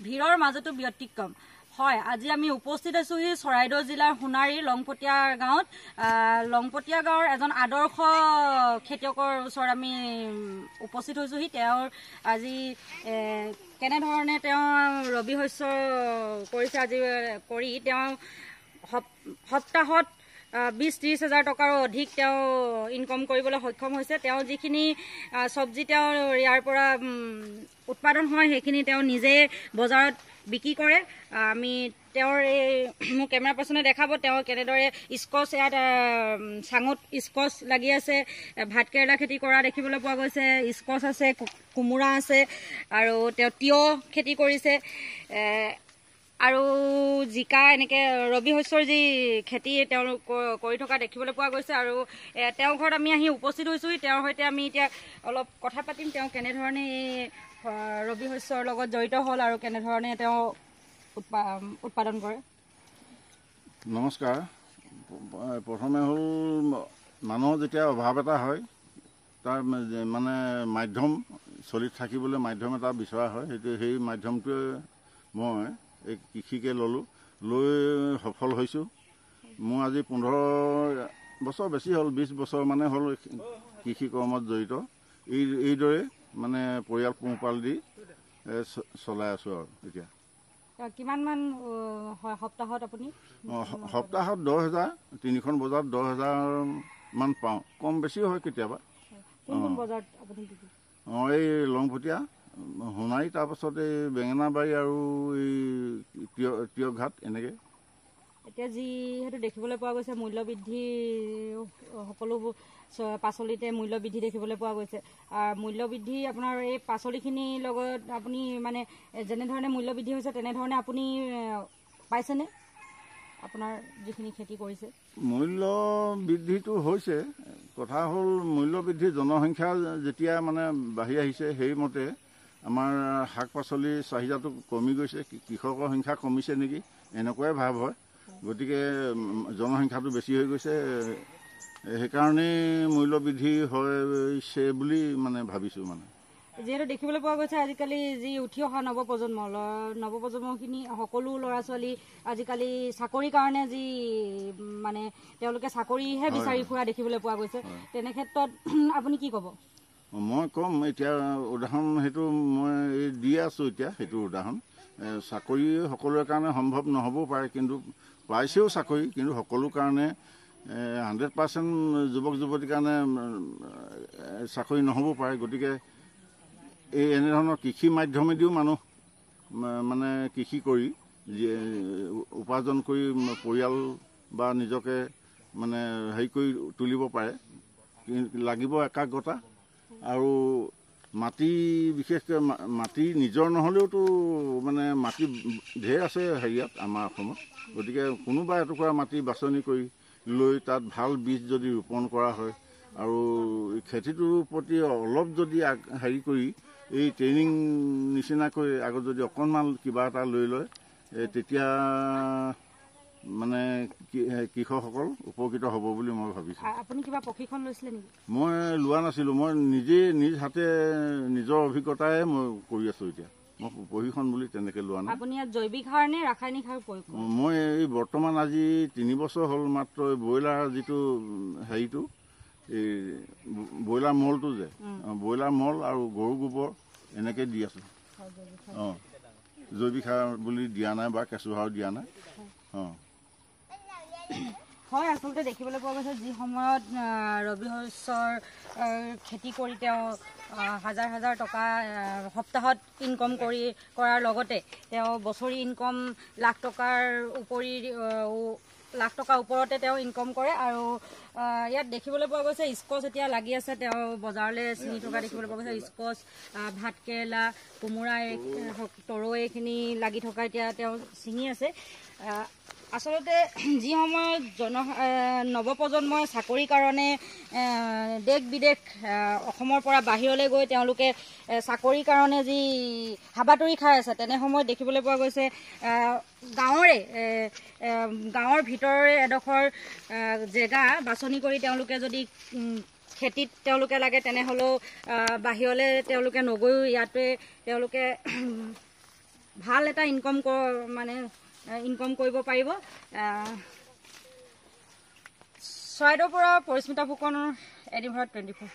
ভিৰৰ মাজতো ব্যতিক্ৰম হয়। আজি আমি উপস্থিত আছো চৰাইদেউ জিলাৰ সোণাৰীৰ লংপটীয়া গাঁৱত। লংপটীয়া গাঁৱৰ এজন আদৰ্শ খেতিয়কৰ ওচৰত আমি উপস্থিত হৈছোহি। তেওঁৰ আজি কেনেধৰণে তেওঁ ৰবি শস্য কৰিছে আজি কৰি তেওঁ সপ্তাহত 20-30 হাজাৰ টকাৰো অধিক তেওঁ ইনকম কৰিবলৈ সক্ষম হৈছে। তেওঁ যিখিনি চব্জি তেওঁ ইয়াৰ পৰা উৎপাদন হয় সেইখিনি তেওঁ নিজে বজাৰত বিক্ৰী কৰে। আমি তেওঁৰ এই মোক কেমেৰা পাৰ্চনে দেখাব তেওঁ কেনেদৰে স্কচ ইয়াত চাঙত স্কচ লাগি আছে। ভাত কেৰেলা খেতি কৰা দেখিবলৈ পোৱা গৈছে। স্কচ আছে, কোমোৰা আছে আৰু তেওঁ তিয়হ খেতি কৰিছে আৰু জিকা এনেকৈ ৰবি শস্যৰ যি খেতি তেওঁলোক কৰি থকা দেখিবলৈ পোৱা গৈছে। আৰু তেওঁৰ ঘৰত আমি আহি উপস্থিত হৈছোহি। তেওঁৰ সৈতে আমি এতিয়া অলপ কথা পাতিম। তেওঁ কেনেধৰণে এই ৰবি শস্যৰ লগত জড়িত হ'ল আৰু কেনেধৰণে তেওঁ উৎপাদন কৰে। নমস্কাৰ। প্ৰথমে হ'ল মানুহৰ যেতিয়া অভাৱ এটা হয় তাৰ মানে মাধ্যম চলি থাকিবলৈ মাধ্যম এটা বিচৰা হয়। সেই মাধ্যমটোৱে মই এই কৃষিকে ল'লোঁ, লৈ সফল হৈছোঁ। মোৰ আজি 15 বছৰ বেছি হ'ল, 20 বছৰ মানে হ'ল কৃষি কৰ্মত জড়িত। এইদৰে মানে পৰিয়াল পোহপাল দি চলাই আছোঁ আৰু এতিয়া। কিমান মান হয় সপ্তাহত আপুনি? সপ্তাহত 10,000, 3খন বজাত 10,000 মান পাওঁ। কম বেছি হয় কেতিয়াবা। কোন বজাৰত আপুনি? এই লংপটীয়া, সোণাৰী, তাৰপাছত এই বেঙেনাবাৰী আৰু এই তিয়ঘাট এনেকৈ। এতিয়া যিহেতু দেখিবলৈ পোৱা গৈছে মূল্য বৃদ্ধি, সকলো পাচলিতে মূল্য বৃদ্ধি দেখিবলৈ পোৱা গৈছে। মূল্য বৃদ্ধি আপোনাৰ এই পাচলিখিনিৰ লগত আপুনি মানে যেনেধৰণে মূল্য বৃদ্ধি হৈছে তেনেধৰণে আপুনি পাইছেনে? আপোনাৰ যিখিনি খেতি কৰিছে মূল্য বৃদ্ধিটো হৈছে। কথা হ'ল মূল্য বৃদ্ধি জনসংখ্যা যেতিয়া মানে বাঢ়ি আহিছে সেইমতে আমাৰ শাক পাচলিৰ চাহিদাটো কমি গৈছে। কৃষকৰ সংখ্যা কমিছে নেকি এনেকুৱাই ভাৱ হয়। গতিকে জনসংখ্যাটো বেছি হৈ গৈছে, সেইকাৰণেই মূল্য বৃদ্ধি হৈছে বুলি মানে ভাবিছোঁ। মানে যিহেতু দেখিবলৈ পোৱা গৈছে আজিকালি যি উঠি অহা নৱপ্ৰজন্মখিনি সকলো ল'ৰা ছোৱালী আজিকালি চাকৰিৰ কাৰণে যি মানে তেওঁলোকে চাকৰিহে বিচাৰি ফুৰা দেখিবলৈ পোৱা গৈছে। তেনে ক্ষেত্ৰত আপুনি কি ক'ব? মই ক'ম এতিয়া উদাহৰণ সেইটো মই দি আছোঁ। এতিয়া সেইটো উদাহৰণ চাকৰি সকলোৰে কাৰণে সম্ভৱ নহ'বও পাৰে, কিন্তু পাইছেও চাকৰি, কিন্তু সকলো কাৰণে 100% যুৱক যুৱতীৰ কাৰণে চাকৰি নহ'বও পাৰে। গতিকে এই এনেধৰণৰ কৃষি মাধ্যমেদিও মানুহ মানে কৃষি কৰি উপাৰ্জন কৰি পৰিয়াল বা নিজকে মানে হেৰি কৰি তুলিব পাৰে। লাগিব একাগ্ৰতা আৰু মাটি, বিশেষকৈ মাটি নিজৰ নহ'লেওতো মানে মাটি ঢেৰ আছে হেৰিয়াত আমাৰ অসমত। গতিকে কোনোবা এটুকুৰা মাটি বাছনি কৰি লৈ তাত ভাল বীজ যদি ৰোপণ কৰা হয় আৰু খেতিটোৰ প্ৰতি অলপ যদি হেৰি কৰি এই ট্ৰেইনিং নিচিনাকৈ আগত যদি অকণমান কিবা এটা লৈ লয় তেতিয়া মানে কৃষকসকল উপকৃত হ'ব বুলি মই ভাবিছোঁ। আপুনি কিবা প্ৰশিক্ষণ লৈছিলে নেকি? মই লোৱা নাছিলোঁ। মই নিজ হাতে নিজৰ অভিজ্ঞতাৰে মই কৰি আছোঁ। এতিয়া মই প্ৰশিক্ষণ বুলি তেনেকৈ লোৱা নাই। আপুনি ইয়াত জৈৱিক সাৰ নে ৰাসায়নিক সাৰ প্ৰয়োগ কৰে? মই এই বৰ্তমান আজি 3 বছৰ হ'ল মাত্ৰ ব্ৰইলাৰ যিটো হেৰিটো এই ব্ৰইলাৰ মলটো যে ব্ৰইলাৰ মল আৰু গৰু গোবৰ এনেকৈ দি আছোঁ। জৈৱিক সাৰ বুলি দিয়া নাই বা কেঁচু সাৰো দিয়া নাই। হয়, আচলতে দেখিবলৈ পোৱা গৈছে যি সময়ত ৰবি শস্যৰ খেতি কৰি তেওঁ হাজাৰ হাজাৰ টকা সপ্তাহত ইনকম কৰাৰ লগতে তেওঁ বছৰি ইনকম লাখ টকাৰ ওপৰতে তেওঁ ইনকম কৰে। আৰু ইয়াত দেখিবলৈ পোৱা গৈছে স্কচ এতিয়া লাগি আছে। তেওঁ বজাৰলৈ ছিঙি থকা দেখিবলৈ পোৱা গৈছে। স্কচ, ভাত কেৰেলা, কোমোৰা, তৰৈ এইখিনি লাগি থকা এতিয়া তেওঁ ছিঙি আছে। আচলতে যি সময়ত নৱপ্ৰজন্মই চাকৰিৰ কাৰণে দেশ বিদেশ অসমৰ পৰা বাহিৰলৈ গৈ তেওঁলোকে চাকৰিৰ কাৰণে যি হাবাতৰি খাই আছে, তেনে সময়ত দেখিবলৈ পোৱা গৈছে গাঁৱৰ ভিতৰৰে এডোখৰ জেগা বাছনি কৰি তেওঁলোকে যদি খেতিত তেওঁলোকে লাগে তেনেহ'লেও বাহিৰলৈ তেওঁলোকে নগৈও ইয়াতে তেওঁলোকে ভাল এটা ইনকম মানে ইনকম কৰিব পাৰিব। চৰাইদেউৰ পৰা পৰিস্মিতা ফুকনৰ এডিভাৰত 24।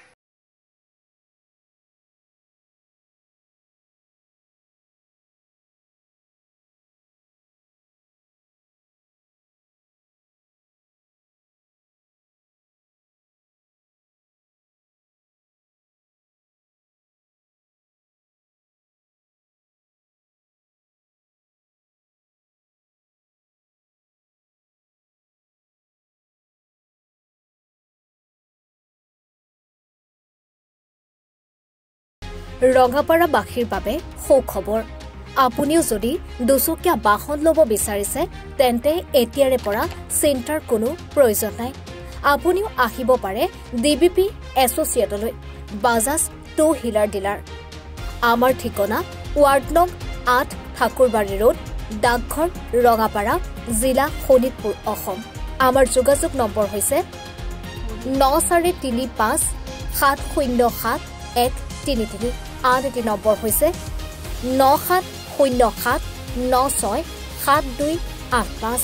ৰঙাপাৰাবাসীৰ বাবে সুখবৰ। আপুনিও যদি দুচকীয়া বাহন ল'ব বিচাৰিছে তেন্তে এতিয়াৰে পৰা চিন্তাৰ কোনো প্ৰয়োজন নাই। আপুনিও আহিব পাৰে DBP এছ'চিয়েটলৈ, বাজাজ টু হুইলাৰ ডিলাৰ। আমাৰ ঠিকনা ৱাৰ্ড নং 8 ঠাকুৰবাৰী ৰোড, ডাকঘৰ, ৰঙাপাৰা, জিলা শোণিতপুৰ, অসম। আমাৰ যোগাযোগ নম্বৰ হৈছে 9435-707-133। আন এটি নম্বৰ হৈছে 9707967285।